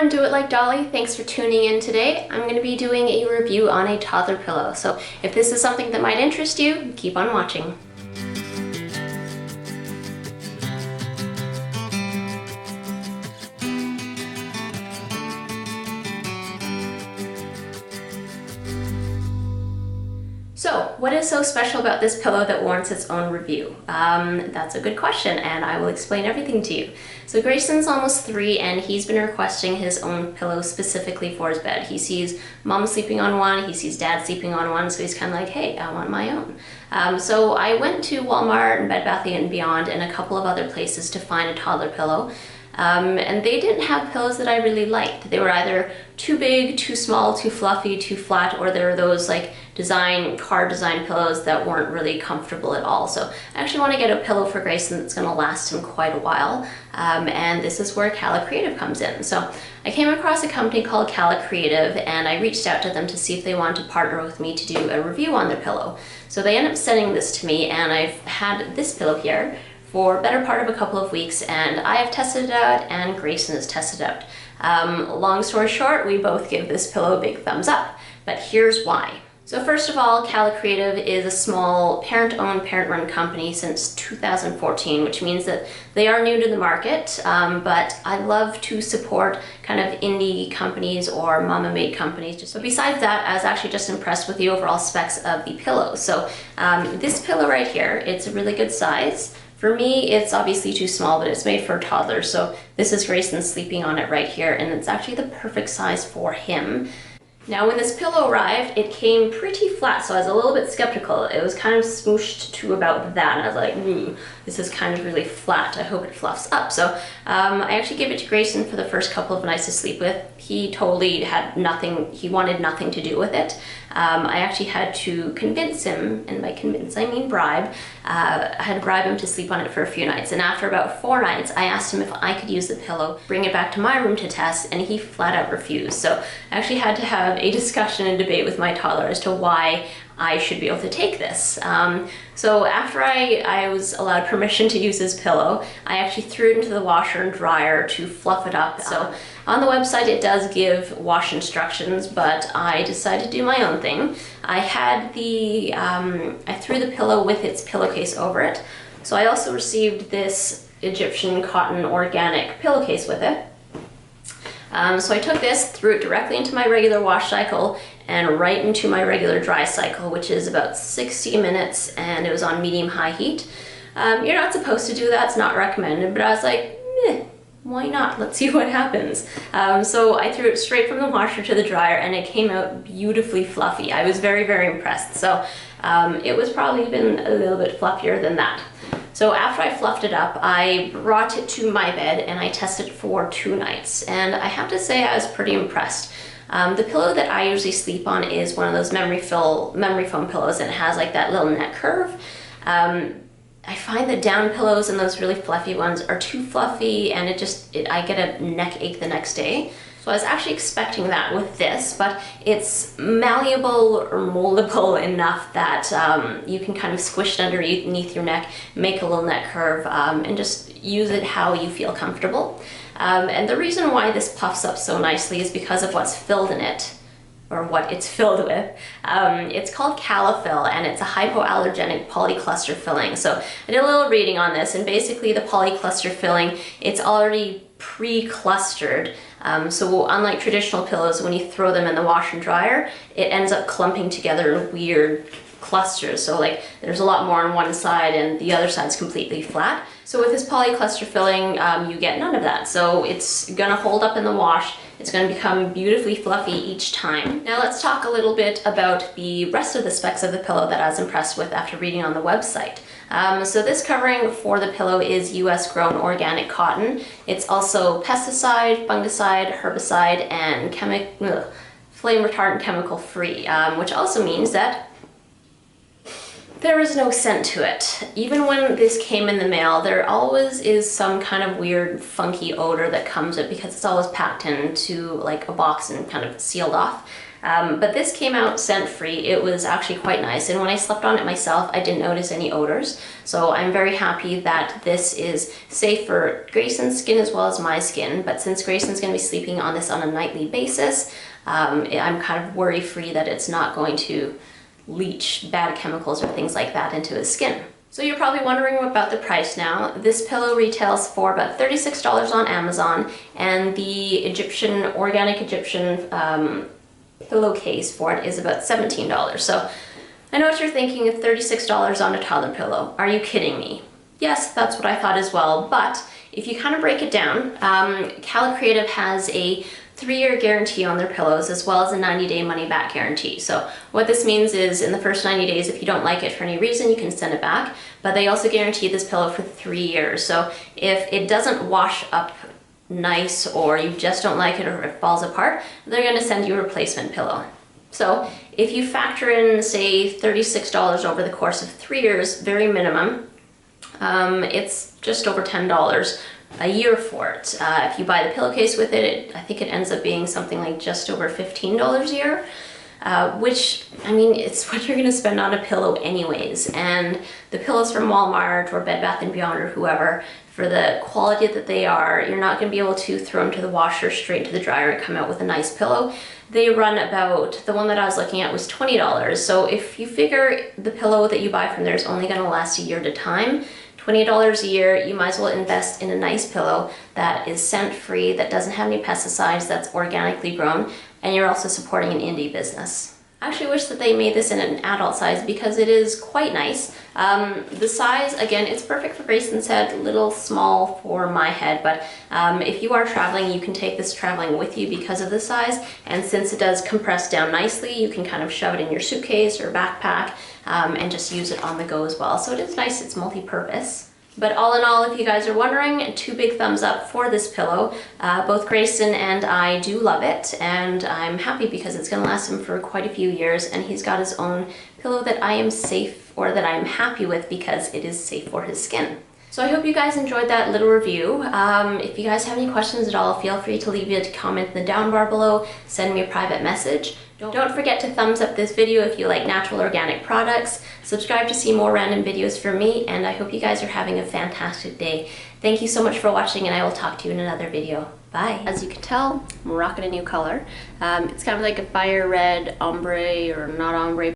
everyone, Do It Like Dolly. Thanks for tuning in today. I'm going to be doing a review on a toddler pillow, so if this is something that might interest you, keep on watching. So, what is so special about this pillow that warrants its own review? That's a good question, and I will explain everything to you. So Grayson's almost 3, and he's been requesting his own pillow specifically for his bed. He sees mom sleeping on one, he sees dad sleeping on one, so he's kind of like, hey, I want my own. So I went to Walmart and Bed Bath & Beyond and a couple of other places to find a toddler pillow. And they didn't have pillows that I really liked. They were either too big, too small, too fluffy, too flat, or there were those like car design pillows that weren't really comfortable at all. So I actually want to get a pillow for Grayson that's going to last him quite a while. And this is where Calla Creative comes in. So I came across a company called Calla Creative, and I reached out to them to see if they wanted to partner with me to do a review on their pillow. So they ended up sending this to me, and I've had this pillow here for a better part of a couple of weeks, and I have tested it out and Grayson has tested it out. Long story short, we both give this pillow a big thumbs up, but here's why. So first of all, Calla Creative is a small parent-owned, parent-run company since 2014, which means that they are new to the market, but I love to support kind of indie companies or mama-made companies. So besides that, I was actually just impressed with the overall specs of the pillow. So this pillow right here, it's a really good size. For me, it's obviously too small, but it's made for a toddler, so this is Grayson sleeping on it right here, and it's actually the perfect size for him. Now, when this pillow arrived, it came pretty flat, so I was a little bit skeptical. It was kind of smooshed to about that, and I was like, this is kind of really flat. I hope it fluffs up. So I actually gave it to Grayson for the first couple of nights to sleep with. He totally had nothing, he wanted nothing to do with it. I actually had to convince him, and by convince I mean bribe, I had to bribe him to sleep on it for a few nights. And after about 4 nights, I asked him if I could use the pillow, bring it back to my room to test, and he flat out refused. So I actually had to have a discussion and debate with my toddler as to why I should be able to take this. So after I was allowed permission to use his pillow, I actually threw it into the washer and dryer to fluff it up. So on the website it does give wash instructions, but I decided to do my own thing. I had I threw the pillow with its pillowcase over it. So I also received this Egyptian cotton organic pillowcase with it. So I took this, threw it directly into my regular wash cycle and right into my regular dry cycle, which is about 60 minutes, and it was on medium-high heat. You're not supposed to do that, it's not recommended, but I was like, why not? Let's see what happens. So I threw it straight from the washer to the dryer, and it came out beautifully fluffy. I was very, very impressed. So it was probably even a little bit fluffier than that. So after I fluffed it up, I brought it to my bed and I tested it for 2 nights. And I have to say I was pretty impressed. The pillow that I usually sleep on is one of those memory foam pillows, and it has like that little neck curve. I find that down pillows and those really fluffy ones are too fluffy, and I get a neck ache the next day. So I was actually expecting that with this, but it's malleable or moldable enough that you can kind of squish it underneath your neck, make a little neck curve, and just use it how you feel comfortable. And the reason why this puffs up so nicely is because of what's filled in it, or what it's filled with. It's called Calla, and it's a hypoallergenic polycluster filling. So I did a little reading on this, and basically the polycluster filling, it's already pre-clustered. So unlike traditional pillows, when you throw them in the wash and dryer, it ends up clumping together in weird clusters. So like there's a lot more on one side and the other side's completely flat. So with this polycluster filling, you get none of that. So it's gonna hold up in the wash. It's going to become beautifully fluffy each time. Now let's talk a little bit about the rest of the specs of the pillow that I was impressed with after reading on the website. So this covering for the pillow is US grown organic cotton. It's also pesticide, fungicide, herbicide, and flame retardant chemical free, which also means that there is no scent to it. Even when this came in the mail, there always is some kind of weird funky odor that comes with it because it's always packed into like a box and kind of sealed off. But this came out scent-free. It was actually quite nice, and when I slept on it myself, I didn't notice any odors. So I'm very happy that this is safe for Grayson's skin as well as my skin. But since Grayson's going to be sleeping on this on a nightly basis, I'm kind of worry-free that it's not going to leach bad chemicals or things like that into his skin. So you're probably wondering about the price now. This pillow retails for about $36 on Amazon, and the organic Egyptian pillowcase for it is about $17. So I know what you're thinking, of $36 on a toddler pillow. Are you kidding me? Yes, that's what I thought as well, but if you kind of break it down, Calla Creative has a 3-year guarantee on their pillows as well as a 90-day money-back guarantee. So what this means is in the first 90 days, if you don't like it for any reason, you can send it back, but they also guarantee this pillow for 3 years. So if it doesn't wash up nice, or you just don't like it, or it falls apart, they're going to send you a replacement pillow. So if you factor in, say, $36 over the course of 3 years, very minimum, it's just over $10 a year for it. If you buy the pillowcase with it, I think it ends up being something like just over $15 a year, which, I mean, it's what you're going to spend on a pillow anyways. And the pillows from Walmart or Bed Bath & Beyond or whoever, for the quality that they are, you're not going to be able to throw them to the washer, straight to the dryer, and come out with a nice pillow. They run about, the one that I was looking at was $20. So if you figure the pillow that you buy from there is only going to last a year at a time, $20 a year, you might as well invest in a nice pillow that is scent-free, that doesn't have any pesticides, that's organically grown, and you're also supporting an indie business. I actually wish that they made this in an adult size because it is quite nice. The size, again, it's perfect for Grayson's head, a little small for my head, but if you are traveling, you can take this traveling with you because of the size, and since it does compress down nicely, you can kind of shove it in your suitcase or backpack and just use it on the go as well. So it is nice, it's multi-purpose. But all in all, if you guys are wondering, 2 big thumbs up for this pillow. Both Greyson and I do love it, and I'm happy because it's going to last him for quite a few years, and he's got his own pillow that I am safe, or that I'm happy with, because it is safe for his skin. So I hope you guys enjoyed that little review. If you guys have any questions at all, feel free to leave a comment in the down bar below, send me a private message. Don't forget to thumbs up this video if you like natural organic products. Subscribe to see more random videos from me, and I hope you guys are having a fantastic day. Thank you so much for watching, and I will talk to you in another video. Bye. As you can tell, I'm rocking a new color. It's kind of like a fire red ombre, or not ombre,